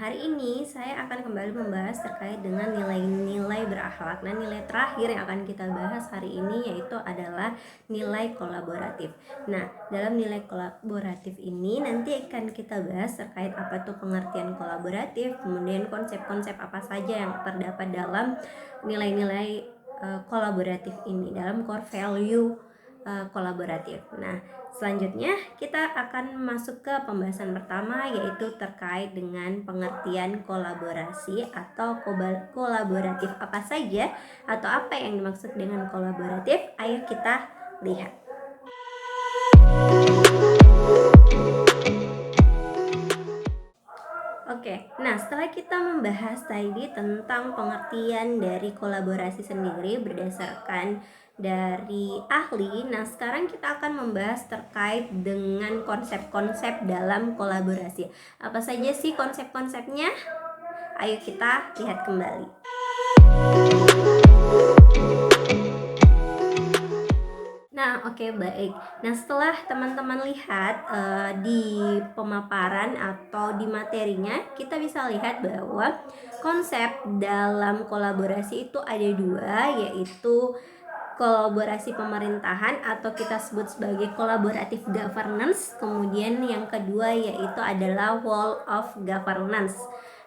hari ini saya akan kembali membahas terkait dengan nilai-nilai berakhlak. Nah, nilai terakhir yang akan kita bahas hari ini yaitu adalah nilai kolaboratif. Nah, dalam nilai kolaboratif ini nanti akan kita bahas terkait apa tuh pengertian kolaboratif, kemudian konsep-konsep apa saja yang terdapat dalam nilai-nilai kolaboratif ini dalam core value kolaboratif. Nah, selanjutnya kita akan masuk ke pembahasan pertama yaitu terkait dengan pengertian kolaborasi atau kolaboratif apa saja atau apa yang dimaksud dengan kolaboratif. Ayo kita lihat. Oke, nah setelah kita membahas tadi tentang pengertian dari kolaborasi sendiri berdasarkan dari ahli, nah sekarang kita akan membahas terkait dengan konsep-konsep dalam kolaborasi. Apa saja sih konsep-konsepnya? Ayo kita lihat kembali. Nah, oke, baik. Nah, setelah teman-teman lihat di pemaparan atau di materinya, kita bisa lihat bahwa konsep dalam kolaborasi itu ada dua, yaitu kolaborasi pemerintahan atau kita sebut sebagai collaborative governance. Kemudian yang kedua yaitu adalah whole of governance.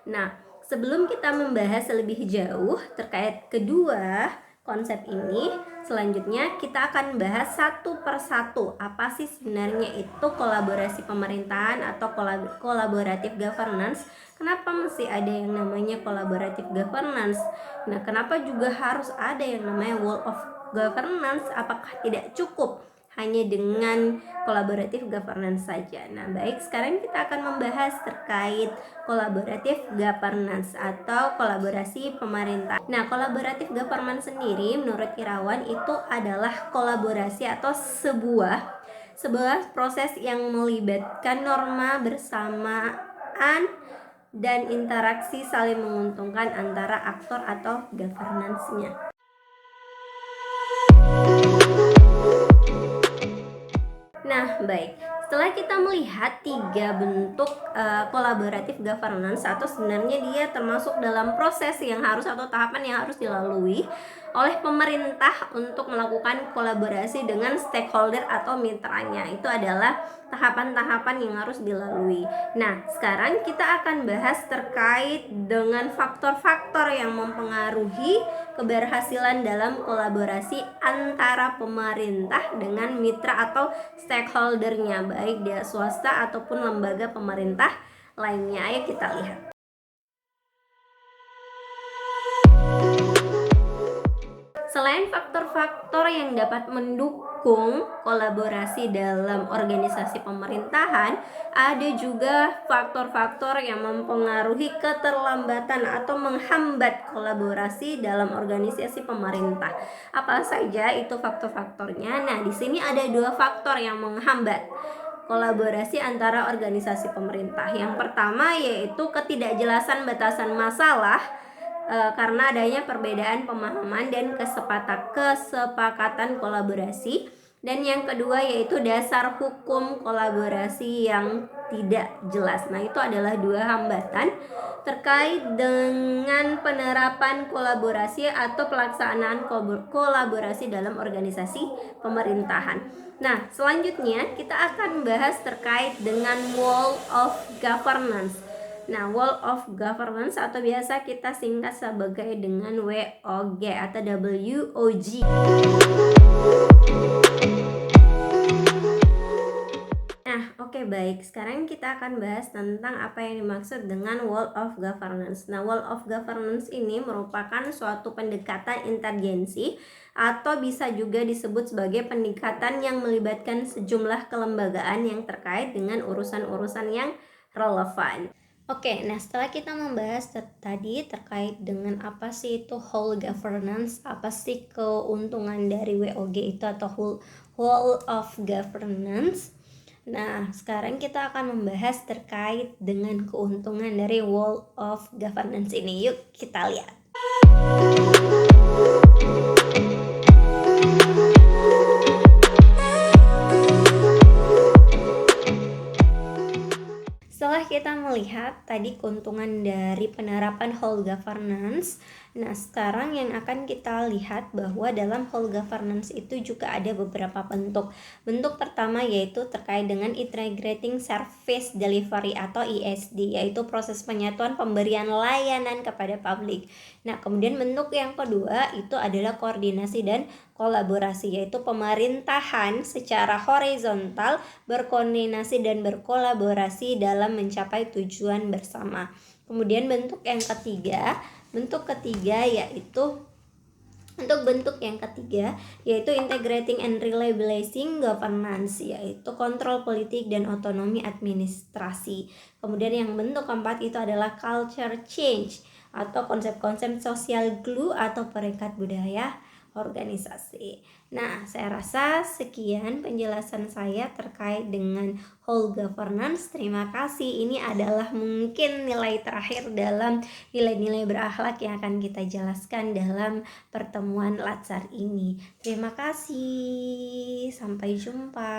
Nah, sebelum kita membahas lebih jauh terkait kedua konsep ini, selanjutnya kita akan bahas satu persatu apa sih sebenarnya itu kolaborasi pemerintahan atau collaborative governance. Kenapa mesti ada yang namanya collaborative governance? Nah, kenapa juga harus ada yang namanya whole of governance? Apakah tidak cukup hanya dengan collaborative governance saja? Nah, baik, sekarang kita akan membahas terkait collaborative governance atau kolaborasi pemerintah. Nah, collaborative governance sendiri menurut Irawan itu adalah kolaborasi atau sebuah proses yang melibatkan norma bersamaan dan interaksi saling menguntungkan antara aktor atau governance-nya. Nah, baik. Setelah kita melihat tiga bentuk kolaboratif governance atau sebenarnya dia termasuk dalam proses yang harus atau tahapan yang harus dilalui oleh pemerintah untuk melakukan kolaborasi dengan stakeholder atau mitranya. Itu adalah tahapan-tahapan yang harus dilalui. Nah, sekarang kita akan bahas terkait dengan faktor-faktor yang mempengaruhi keberhasilan dalam kolaborasi antara pemerintah dengan mitra atau stakeholdernya, baik dia swasta ataupun lembaga pemerintah lainnya. Ayo kita lihat. Selain faktor-faktor yang dapat mendukung kolaborasi dalam organisasi pemerintahan, ada juga faktor-faktor yang mempengaruhi keterlambatan atau menghambat kolaborasi dalam organisasi pemerintah. Apa saja itu faktor-faktornya? Nah, di sini ada dua faktor yang menghambat kolaborasi antara organisasi pemerintah. Yang pertama yaitu ketidakjelasan batasan masalah karena adanya perbedaan pemahaman dan kesepakatan kolaborasi. Dan yang kedua yaitu dasar hukum kolaborasi yang tidak jelas. Nah, itu adalah dua hambatan terkait dengan penerapan kolaborasi atau pelaksanaan kolaborasi dalam organisasi pemerintahan. Nah, selanjutnya kita akan bahas terkait dengan whole of governance. Nah, whole of governance atau biasa kita singkat sebagai dengan WOG atau WOG. Nah, oke, baik. Sekarang kita akan bahas tentang apa yang dimaksud dengan whole of governance. Nah, whole of governance ini merupakan suatu pendekatan intelijensi atau bisa juga disebut sebagai pendekatan yang melibatkan sejumlah kelembagaan yang terkait dengan urusan-urusan yang relevan. Oke, nah setelah kita membahas tadi terkait dengan apa sih itu whole governance, apa sih keuntungan dari WOG itu atau whole of governance. Nah, sekarang kita akan membahas terkait dengan keuntungan dari whole of governance ini. Yuk kita lihat. Setelah kita melihat tadi keuntungan dari penerapan whole governance. Nah, sekarang yang akan kita lihat bahwa dalam whole governance itu juga ada beberapa bentuk. Bentuk pertama yaitu terkait dengan integrating service delivery atau ISD, yaitu proses penyatuan pemberian layanan kepada publik. Nah, kemudian bentuk yang kedua itu adalah koordinasi dan kolaborasi, yaitu pemerintahan secara horizontal berkoordinasi dan berkolaborasi dalam mencapai tujuan bersama. Kemudian bentuk ketiga yaitu integrating and reliabilizing governance, yaitu kontrol politik dan otonomi administrasi. Kemudian yang bentuk keempat itu adalah culture change atau konsep-konsep social glue atau perekat budaya organisasi. Nah, saya rasa sekian penjelasan saya terkait dengan whole governance. Terima kasih. Ini adalah mungkin nilai terakhir dalam nilai-nilai berakhlak yang akan kita jelaskan dalam pertemuan Latsar ini. Terima kasih. Sampai jumpa.